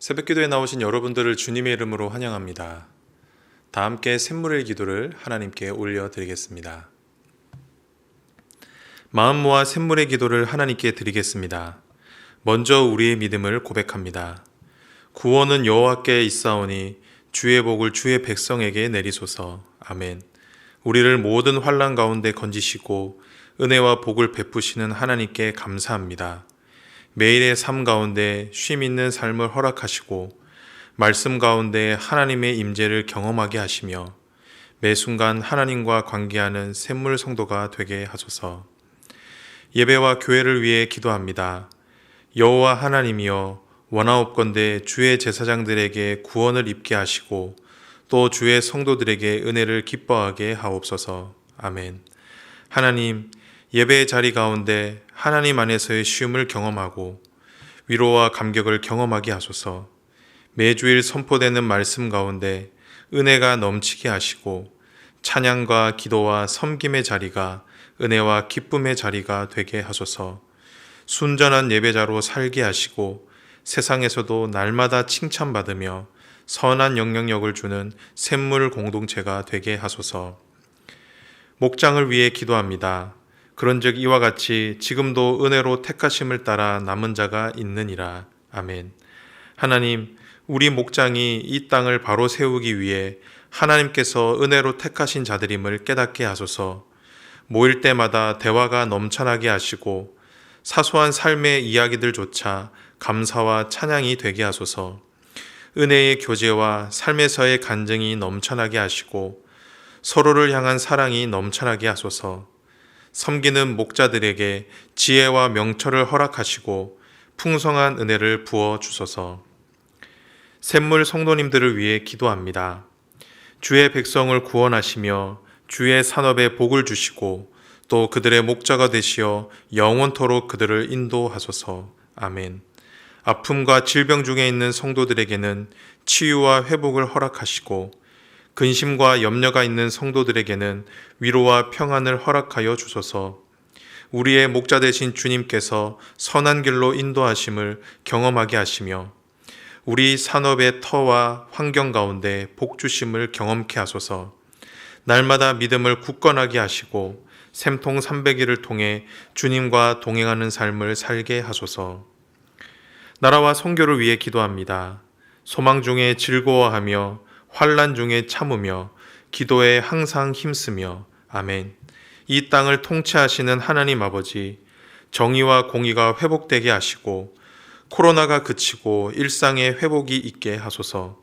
새벽기도에 나오신 여러분들을 주님의 이름으로 환영합니다. 다 함께 샘물의 기도를 하나님께 올려드리겠습니다. 마음 모아 샘물의 기도를 하나님께 드리겠습니다. 먼저 우리의 믿음을 고백합니다. 구원은 여호와께 있사오니 주의 복을 주의 백성에게 내리소서. 아멘. 우리를 모든 환난 가운데 건지시고 은혜와 복을 베푸시는 하나님께 감사합니다. 매일의 삶 가운데 쉼 있는 삶을 허락하시고 말씀 가운데 하나님의 임재를 경험하게 하시며 매 순간 하나님과 관계하는 샘물 성도가 되게 하소서. 예배와 교회를 위해 기도합니다. 여호와 하나님이여, 원하옵건대 주의 제사장들에게 구원을 입게 하시고 또 주의 성도들에게 은혜를 기뻐하게 하옵소서. 아멘. 하나님, 예배의 자리 가운데 하나님 안에서의 쉼을 경험하고 위로와 감격을 경험하게 하소서. 매주일 선포되는 말씀 가운데 은혜가 넘치게 하시고 찬양과 기도와 섬김의 자리가 은혜와 기쁨의 자리가 되게 하소서. 순전한 예배자로 살게 하시고 세상에서도 날마다 칭찬받으며 선한 영향력을 주는 샘물 공동체가 되게 하소서. 목장을 위해 기도합니다. 그런즉 이와 같이 지금도 은혜로 택하심을 따라 남은 자가 있느니라. 아멘. 하나님, 우리 목장이 이 땅을 바로 세우기 위해 하나님께서 은혜로 택하신 자들임을 깨닫게 하소서. 모일 때마다 대화가 넘쳐나게 하시고 사소한 삶의 이야기들조차 감사와 찬양이 되게 하소서. 은혜의 교제와 삶에서의 간증이 넘쳐나게 하시고 서로를 향한 사랑이 넘쳐나게 하소서. 섬기는 목자들에게 지혜와 명철을 허락하시고 풍성한 은혜를 부어 주소서. 샘물 성도님들을 위해 기도합니다. 주의 백성을 구원하시며 주의 산업에 복을 주시고 또 그들의 목자가 되시어 영원토록 그들을 인도하소서. 아멘. 아픔과 질병 중에 있는 성도들에게는 치유와 회복을 허락하시고 근심과 염려가 있는 성도들에게는 위로와 평안을 허락하여 주소서. 우리의 목자 되신 주님께서 선한 길로 인도하심을 경험하게 하시며 우리 산업의 터와 환경 가운데 복 주심을 경험케 하소서. 날마다 믿음을 굳건하게 하시고 샘통 300일을 통해 주님과 동행하는 삶을 살게 하소서. 나라와 선교를 위해 기도합니다. 소망 중에 즐거워하며 환난 중에 참으며 기도에 항상 힘쓰며 아멘. 이 땅을 통치하시는 하나님 아버지, 정의와 공의가 회복되게 하시고 코로나가 그치고 일상의 회복이 있게 하소서.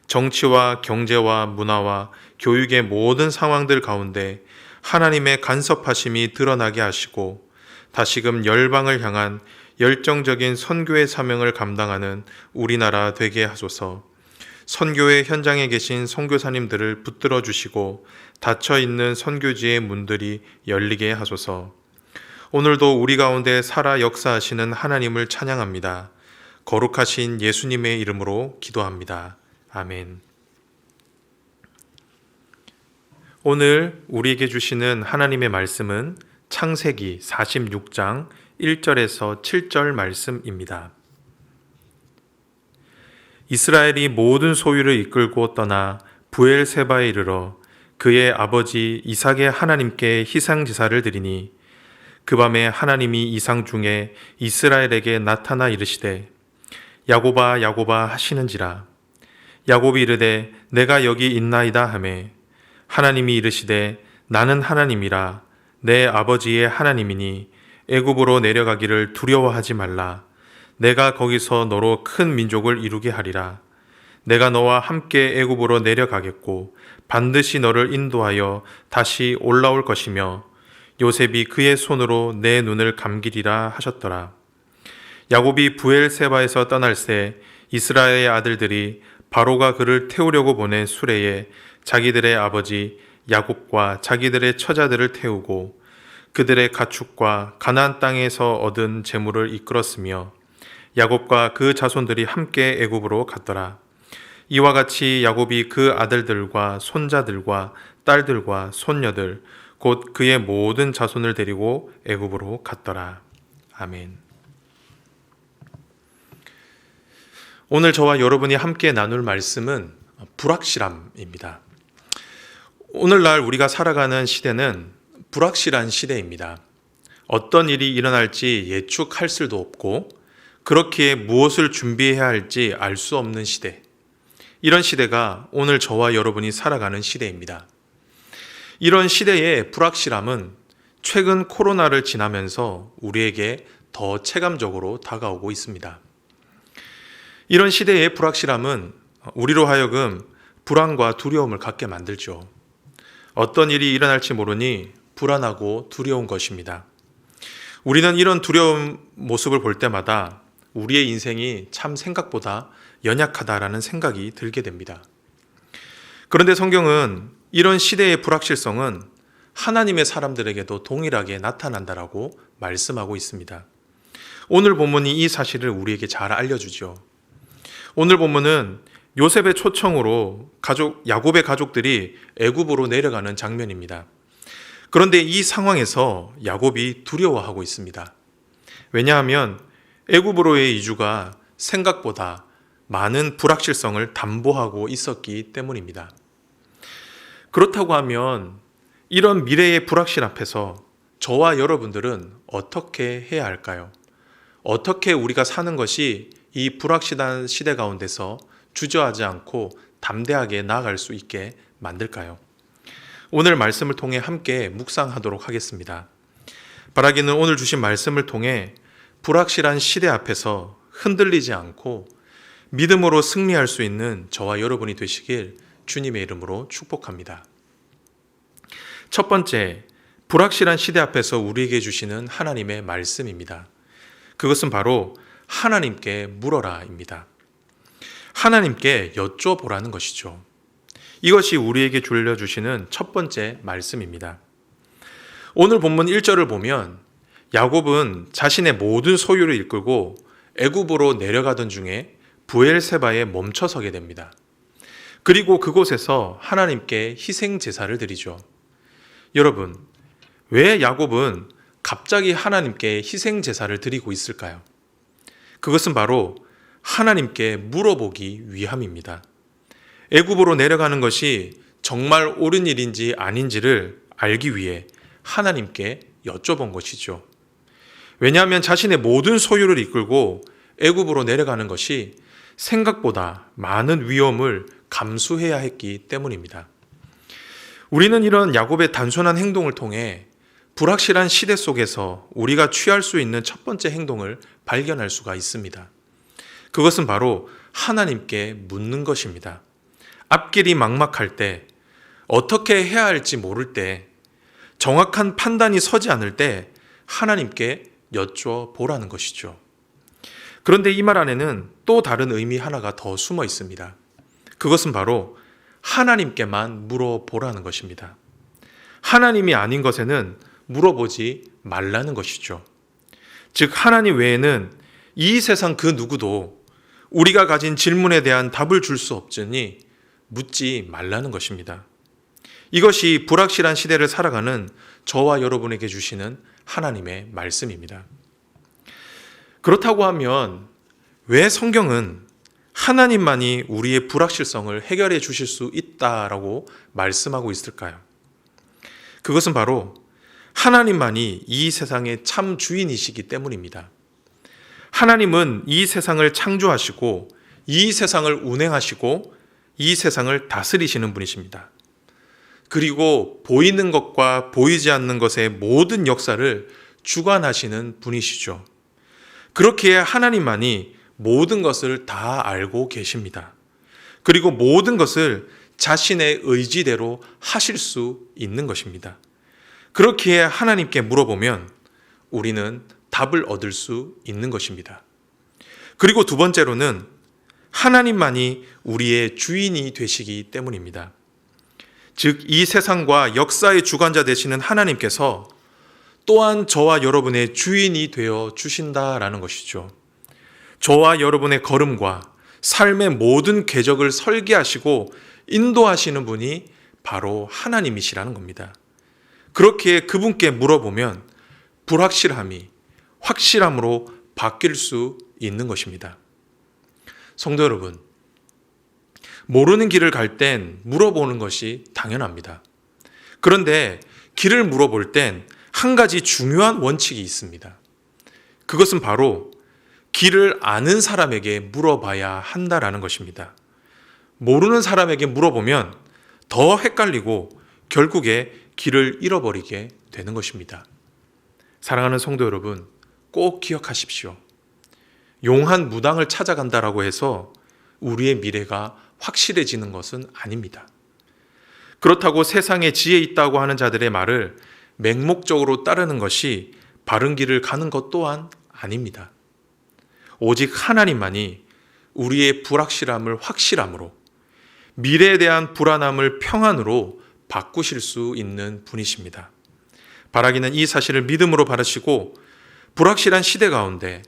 정치와 경제와 문화와 교육의 모든 상황들 가운데 하나님의 간섭하심이 드러나게 하시고 다시금 열방을 향한 열정적인 선교의 사명을 감당하는 우리나라 되게 하소서. 선교의 현장에 계신 선교사님들을 붙들어 주시고 닫혀 있는 선교지의 문들이 열리게 하소서. 오늘도 우리 가운데 살아 역사하시는 하나님을 찬양합니다. 거룩하신 예수님의 이름으로 기도합니다. 아멘. 오늘 우리에게 주시는 하나님의 말씀은 창세기 46장 1절에서 7절 말씀입니다. 이스라엘이 모든 소유를 이끌고 떠나 브엘세바에 이르러 그의 아버지 이삭의 하나님께 희상 제사를 드리니 그 밤에 하나님이 이상 중에 이스라엘에게 나타나 이르시되 야곱아 야곱아 하시는지라. 야곱이 이르되 내가 여기 있나이다 하매 하나님이 이르시되 나는 하나님이라 내 아버지의 하나님이니 애굽으로 내려가기를 두려워하지 말라. 내가 거기서 너로 큰 민족을 이루게 하리라. 내가 너와 함께 애굽으로 내려가겠고 반드시 너를 인도하여 다시 올라올 것이며 요셉이 그의 손으로 내 눈을 감기리라 하셨더라. 야곱이 브엘세바에서 떠날새 이스라엘의 아들들이 바로가 그를 태우려고 보낸 수레에 자기들의 아버지 야곱과 자기들의 처자들을 태우고 그들의 가축과 가나안 땅에서 얻은 재물을 이끌었으며 야곱과 그 자손들이 함께 애굽으로 갔더라. 이와 같이 야곱이 그 아들들과 손자들과 딸들과 손녀들 곧 그의 모든 자손을 데리고 애굽으로 갔더라. 아멘. 오늘 저와 여러분이 함께 나눌 말씀은 불확실함입니다. 오늘날 우리가 살아가는 시대는 불확실한 시대입니다. 어떤 일이 일어날지 예측할 수도 없고 그렇기에 무엇을 준비해야 할지 알 수 없는 시대. 이런 시대가 오늘 저와 여러분이 살아가는 시대입니다. 이런 시대의 불확실함은 최근 코로나를 지나면서 우리에게 더 체감적으로 다가오고 있습니다. 이런 시대의 불확실함은 우리로 하여금 불안과 두려움을 갖게 만들죠. 어떤 일이 일어날지 모르니 불안하고 두려운 것입니다. 우리는 이런 두려운 모습을 볼 때마다 우리의 인생이 참 생각보다 연약하다라는 생각이 들게 됩니다. 그런데 성경은 이런 시대의 불확실성은 하나님의 사람들에게도 동일하게 나타난다라고 말씀하고 있습니다. 오늘 본문이 이 사실을 우리에게 잘 알려주죠. 오늘 본문은 요셉의 초청으로 야곱의 가족들이 애굽으로 내려가는 장면입니다. 그런데 이 상황에서 야곱이 두려워하고 있습니다. 왜냐하면 애굽으로의 이주가 생각보다 많은 불확실성을 담보하고 있었기 때문입니다. 그렇다고 하면 이런 미래의 불확실 앞에서 저와 여러분들은 어떻게 해야 할까요? 어떻게 우리가 사는 것이 이 불확실한 시대 가운데서 주저하지 않고 담대하게 나아갈 수 있게 만들까요? 오늘 말씀을 통해 함께 묵상하도록 하겠습니다. 바라기는 오늘 주신 말씀을 통해 불확실한 시대 앞에서 흔들리지 않고 믿음으로 승리할 수 있는 저와 여러분이 되시길 주님의 이름으로 축복합니다. 첫 번째, 불확실한 시대 앞에서 우리에게 주시는 하나님의 말씀입니다. 그것은 바로 하나님께 물어라입니다. 하나님께 여쭤보라는 것이죠. 이것이 우리에게 들려주시는 첫 번째 말씀입니다. 오늘 본문 1절을 보면 야곱은 자신의 모든 소유를 이끌고 애굽으로 내려가던 중에 브엘세바에 멈춰서게 됩니다. 그리고 그곳에서 하나님께 희생 제사를 드리죠. 여러분, 왜 야곱은 갑자기 하나님께 희생 제사를 드리고 있을까요? 그것은 바로 하나님께 물어보기 위함입니다. 애굽으로 내려가는 것이 정말 옳은 일인지 아닌지를 알기 위해 하나님께 여쭤본 것이죠. 왜냐하면 자신의 모든 소유를 이끌고 애굽으로 내려가는 것이 생각보다 많은 위험을 감수해야 했기 때문입니다. 우리는 이런 야곱의 단순한 행동을 통해 불확실한 시대 속에서 우리가 취할 수 있는 첫 번째 행동을 발견할 수가 있습니다. 그것은 바로 하나님께 묻는 것입니다. 앞길이 막막할 때, 어떻게 해야 할지 모를 때, 정확한 판단이 서지 않을 때 하나님께 여쭤보라는 것이죠. 그런데 이 말 안에는 또 다른 의미 하나가 더 숨어 있습니다. 그것은 바로 하나님께만 물어보라는 것입니다. 하나님이 아닌 것에는 물어보지 말라는 것이죠. 즉 하나님 외에는 이 세상 그 누구도 우리가 가진 질문에 대한 답을 줄 수 없으니 묻지 말라는 것입니다. 이것이 불확실한 시대를 살아가는 저와 여러분에게 주시는 하나님의 말씀입니다. 그렇다고 하면 왜 성경은 하나님만이 우리의 불확실성을 해결해 주실 수 있다라고 말씀하고 있을까요? 그것은 바로 하나님만이 이 세상의 참 주인이시기 때문입니다. 하나님은 이 세상을 창조하시고 이 세상을 운행하시고 이 세상을 다스리시는 분이십니다. 그리고 보이는 것과 보이지 않는 것의 모든 역사를 주관하시는 분이시죠. 그렇기에 하나님만이 모든 것을 다 알고 계십니다. 그리고 모든 것을 자신의 의지대로 하실 수 있는 것입니다. 그렇기에 하나님께 물어보면 우리는 답을 얻을 수 있는 것입니다. 그리고 두 번째로는 하나님만이 우리의 주인이 되시기 때문입니다. 즉, 이 세상과 역사의 주관자 되시는 하나님께서 또한 저와 여러분의 주인이 되어 주신다라는 것이죠. 저와 여러분의 걸음과 삶의 모든 궤적을 설계하시고 인도하시는 분이 바로 하나님이시라는 겁니다. 그렇기에 그분께 물어보면 불확실함이 확실함으로 바뀔 수 있는 것입니다. 성도 여러분, 모르는 길을 갈 땐 물어보는 것이 당연합니다. 그런데 길을 물어볼 땐 한 가지 중요한 원칙이 있습니다. 그것은 바로 길을 아는 사람에게 물어봐야 한다라는 것입니다. 모르는 사람에게 물어보면 더 헷갈리고 결국에 길을 잃어버리게 되는 것입니다. 사랑하는 성도 여러분, 꼭 기억하십시오. 용한 무당을 찾아간다라고 해서 우리의 미래가 확실해지는 것은 아닙니다. 그렇다고 세상에 지혜 있다고 하는 자들의 말을 맹목적으로 따르는 것이 바른 길을 가는 것 또한 아닙니다. 오직 하나님만이 우리의 불확실함을 확실함으로, 미래에 대한 불안함을 평안으로 바꾸실 수 있는 분이십니다. 바라기는 이 사실을 믿음으로 바라시고 불확실한 시대 가운데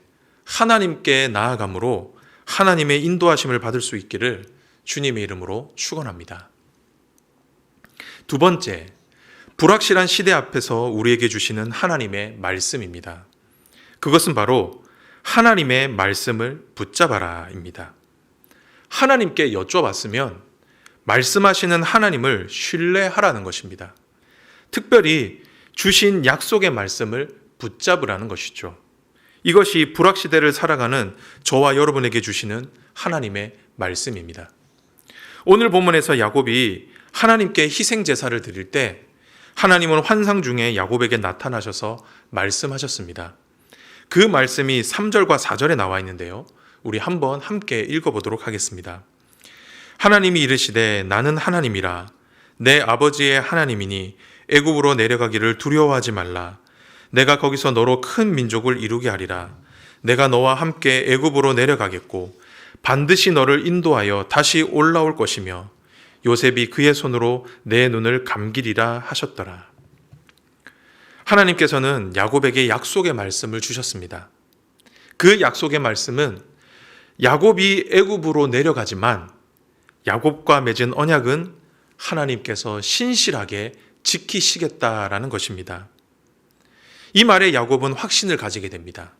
하나님께 나아감으로 하나님의 인도하심을 받을 수 있기를 주님의 이름으로 축원합니다. 두 번째, 불확실한 시대 앞에서 우리에게 주시는 하나님의 말씀입니다. 그것은 바로 하나님의 말씀을 붙잡아라입니다. 하나님께 여쭤봤으면 말씀하시는 하나님을 신뢰하라는 것입니다. 특별히 주신 약속의 말씀을 붙잡으라는 것이죠. 이것이 불확시대를 살아가는 저와 여러분에게 주시는 하나님의 말씀입니다. 오늘 본문에서 야곱이 하나님께 희생 제사를 드릴 때 하나님은 환상 중에 야곱에게 나타나셔서 말씀하셨습니다. 그 말씀이 3절과 4절에 나와 있는데요. 우리 한번 함께 읽어보도록 하겠습니다. 하나님이 이르시되 나는 하나님이라 내 아버지의 하나님이니 애굽으로 내려가기를 두려워하지 말라. 내가 거기서 너로 큰 민족을 이루게 하리라. 내가 너와 함께 애굽으로 내려가겠고 반드시 너를 인도하여 다시 올라올 것이며 요셉이 그의 손으로 내 눈을 감기리라 하셨더라. 하나님께서는 야곱에게 약속의 말씀을 주셨습니다. 그 약속의 말씀은 야곱이 애굽으로 내려가지만 야곱과 맺은 언약은 하나님께서 신실하게 지키시겠다라는 것입니다. 이 말에 야곱은 확신을 가지게 됩니다.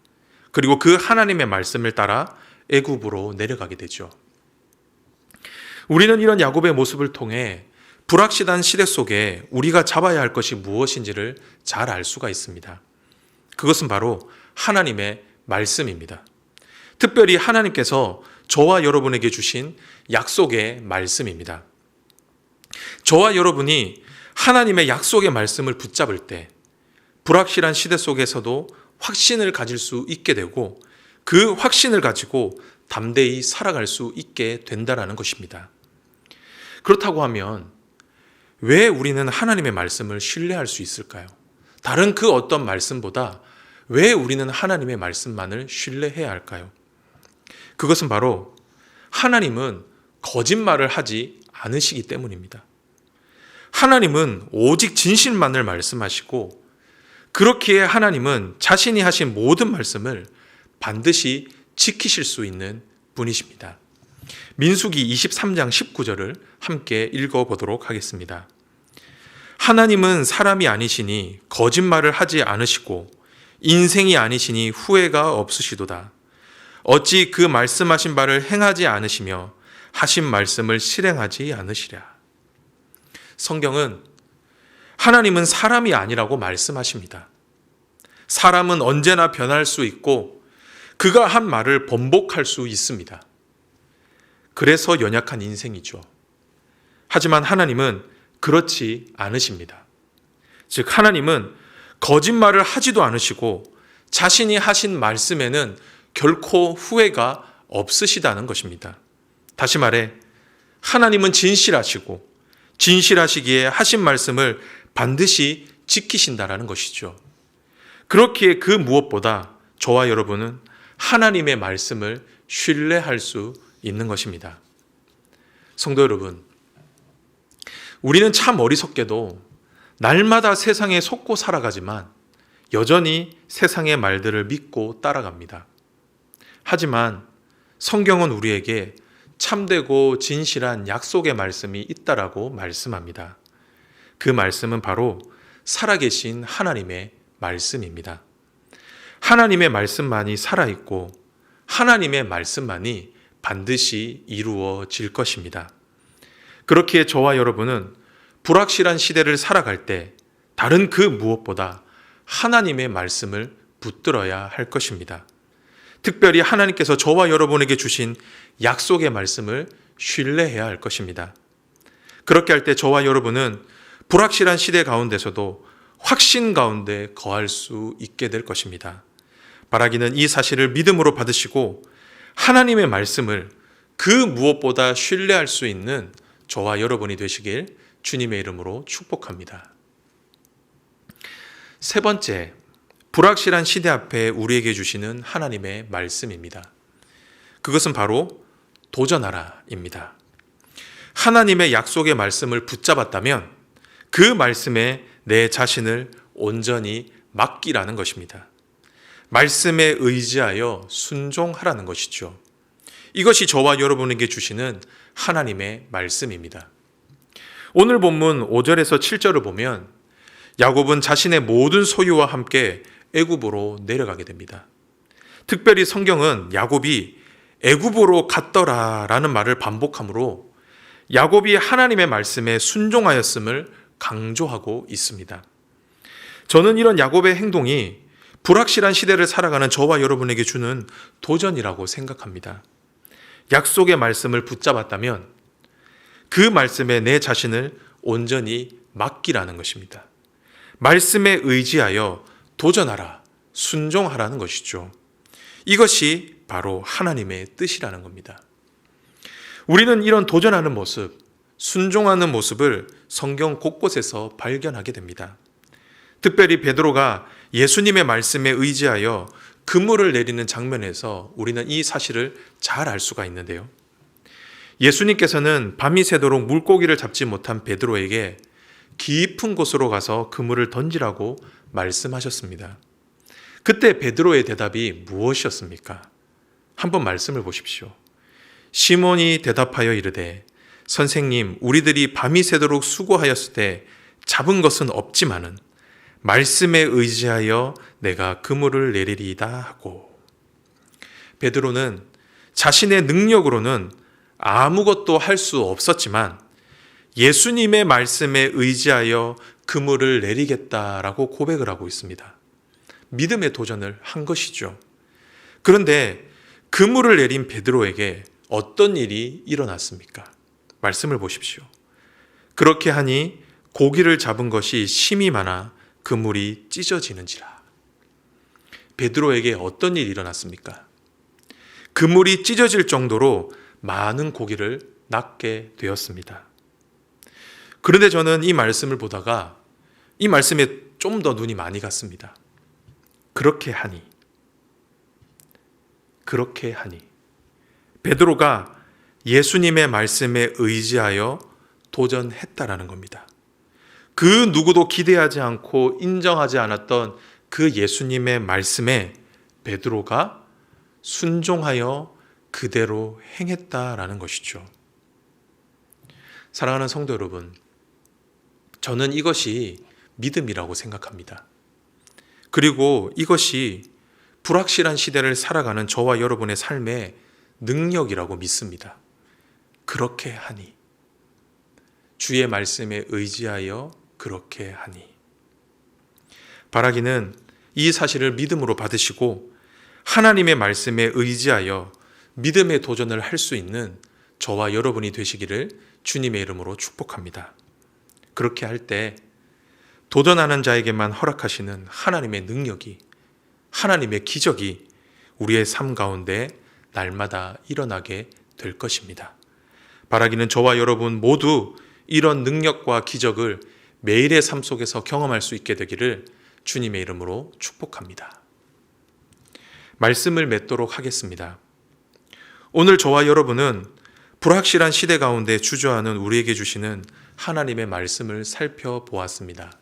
그리고 그 하나님의 말씀을 따라 애굽으로 내려가게 되죠. 우리는 이런 야곱의 모습을 통해 불확실한 시대 속에 우리가 잡아야 할 것이 무엇인지를 잘 알 수가 있습니다. 그것은 바로 하나님의 말씀입니다. 특별히 하나님께서 저와 여러분에게 주신 약속의 말씀입니다. 저와 여러분이 하나님의 약속의 말씀을 붙잡을 때 불확실한 시대 속에서도 확신을 가질 수 있게 되고 그 확신을 가지고 담대히 살아갈 수 있게 된다는 것입니다. 그렇다고 하면 왜 우리는 하나님의 말씀을 신뢰할 수 있을까요? 다른 그 어떤 말씀보다 왜 우리는 하나님의 말씀만을 신뢰해야 할까요? 그것은 바로 하나님은 거짓말을 하지 않으시기 때문입니다. 하나님은 오직 진실만을 말씀하시고 그렇기에 하나님은 자신이 하신 모든 말씀을 반드시 지키실 수 있는 분이십니다. 민수기 23장 19절을 함께 읽어보도록 하겠습니다. 하나님은 사람이 아니시니 거짓말을 하지 않으시고 인생이 아니시니 후회가 없으시도다. 어찌 그 말씀하신 바를 행하지 않으시며 하신 말씀을 실행하지 않으시랴. 성경은 하나님은 사람이 아니라고 말씀하십니다. 사람은 언제나 변할 수 있고 그가 한 말을 번복할 수 있습니다. 그래서 연약한 인생이죠. 하지만 하나님은 그렇지 않으십니다. 즉 하나님은 거짓말을 하지도 않으시고 자신이 하신 말씀에는 결코 후회가 없으시다는 것입니다. 다시 말해 하나님은 진실하시고 진실하시기에 하신 말씀을 반드시 지키신다라는 것이죠. 그렇기에 그 무엇보다 저와 여러분은 하나님의 말씀을 신뢰할 수 있는 것입니다. 성도 여러분, 우리는 참 어리석게도 날마다 세상에 속고 살아가지만 여전히 세상의 말들을 믿고 따라갑니다. 하지만 성경은 우리에게 참되고 진실한 약속의 말씀이 있다라고 말씀합니다. 그 말씀은 바로 살아계신 하나님의 말씀입니다. 하나님의 말씀만이 살아있고 하나님의 말씀만이 반드시 이루어질 것입니다. 그렇기에 저와 여러분은 불확실한 시대를 살아갈 때 다른 그 무엇보다 하나님의 말씀을 붙들어야 할 것입니다. 특별히 하나님께서 저와 여러분에게 주신 약속의 말씀을 신뢰해야 할 것입니다. 그렇게 할 때 저와 여러분은 불확실한 시대 가운데서도 확신 가운데 거할 수 있게 될 것입니다. 바라기는 이 사실을 믿음으로 받으시고 하나님의 말씀을 그 무엇보다 신뢰할 수 있는 저와 여러분이 되시길 주님의 이름으로 축복합니다. 세 번째, 불확실한 시대 앞에 우리에게 주시는 하나님의 말씀입니다. 그것은 바로 도전하라입니다. 하나님의 약속의 말씀을 붙잡았다면 그 말씀에 내 자신을 온전히 맡기라는 것입니다. 말씀에 의지하여 순종하라는 것이죠. 이것이 저와 여러분에게 주시는 하나님의 말씀입니다. 오늘 본문 5절에서 7절을 보면 야곱은 자신의 모든 소유와 함께 애굽으로 내려가게 됩니다. 특별히 성경은 야곱이 애굽으로 갔더라라는 말을 반복하므로 야곱이 하나님의 말씀에 순종하였음을 강조하고 있습니다. 저는 이런 야곱의 행동이 불확실한 시대를 살아가는 저와 여러분에게 주는 도전이라고 생각합니다. 약속의 말씀을 붙잡았다면 그 말씀에 내 자신을 온전히 맡기라는 것입니다. 말씀에 의지하여 도전하라, 순종하라는 것이죠. 이것이 바로 하나님의 뜻이라는 겁니다. 우리는 이런 도전하는 모습, 순종하는 모습을 성경 곳곳에서 발견하게 됩니다. 특별히 베드로가 예수님의 말씀에 의지하여 그물을 내리는 장면에서 우리는 이 사실을 잘 알 수가 있는데요. 예수님께서는 밤이 새도록 물고기를 잡지 못한 베드로에게 깊은 곳으로 가서 그물을 던지라고 말씀하셨습니다. 그때 베드로의 대답이 무엇이었습니까? 한번 말씀을 보십시오. 시몬이 대답하여 이르되 선생님, 우리들이 밤이 새도록 수고하였을 때 잡은 것은 없지만은 말씀에 의지하여 내가 그물을 내리리이다 하고, 베드로는 자신의 능력으로는 아무것도 할 수 없었지만 예수님의 말씀에 의지하여 그물을 내리겠다라고 고백을 하고 있습니다. 믿음의 도전을 한 것이죠. 그런데 그물을 내린 베드로에게 어떤 일이 일어났습니까? 말씀을 보십시오. 그렇게 하니 고기를 잡은 것이 심이 많아 그물이 찢어지는지라. 베드로에게 어떤 일이 일어났습니까? 그물이 찢어질 정도로 많은 고기를 낚게 되었습니다. 그런데 저는 이 말씀을 보다가 이 말씀에 좀 더 눈이 많이 갔습니다. 그렇게 하니 베드로가 예수님의 말씀에 의지하여 도전했다라는 겁니다. 그 누구도 기대하지 않고 인정하지 않았던 그 예수님의 말씀에 베드로가 순종하여 그대로 행했다라는 것이죠. 사랑하는 성도 여러분, 저는 이것이 믿음이라고 생각합니다. 그리고 이것이 불확실한 시대를 살아가는 저와 여러분의 삶의 능력이라고 믿습니다. 그렇게 하니, 주의 말씀에 의지하여 그렇게 하니. 바라기는 이 사실을 믿음으로 받으시고 하나님의 말씀에 의지하여 믿음의 도전을 할 수 있는 저와 여러분이 되시기를 주님의 이름으로 축복합니다. 그렇게 할 때 도전하는 자에게만 허락하시는 하나님의 능력이, 하나님의 기적이 우리의 삶 가운데 날마다 일어나게 될 것입니다. 바라기는 저와 여러분 모두 이런 능력과 기적을 매일의 삶 속에서 경험할 수 있게 되기를 주님의 이름으로 축복합니다. 말씀을 맺도록 하겠습니다. 오늘 저와 여러분은 불확실한 시대 가운데 주저하는 우리에게 주시는 하나님의 말씀을 살펴보았습니다.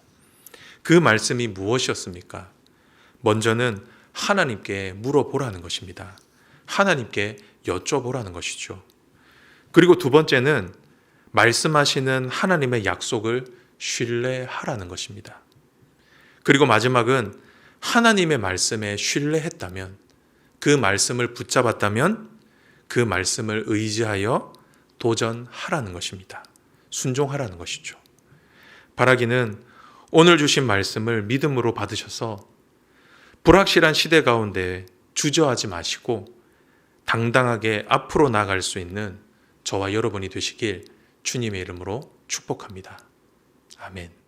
그 말씀이 무엇이었습니까? 먼저는 하나님께 물어보라는 것입니다. 하나님께 여쭤보라는 것이죠. 그리고 두 번째는 말씀하시는 하나님의 약속을 신뢰하라는 것입니다. 그리고 마지막은 하나님의 말씀에 신뢰했다면, 그 말씀을 붙잡았다면 그 말씀을 의지하여 도전하라는 것입니다. 순종하라는 것이죠. 바라기는 오늘 주신 말씀을 믿음으로 받으셔서 불확실한 시대 가운데 주저하지 마시고 당당하게 앞으로 나아갈 수 있는 저와 여러분이 되시길 주님의 이름으로 축복합니다. 아멘.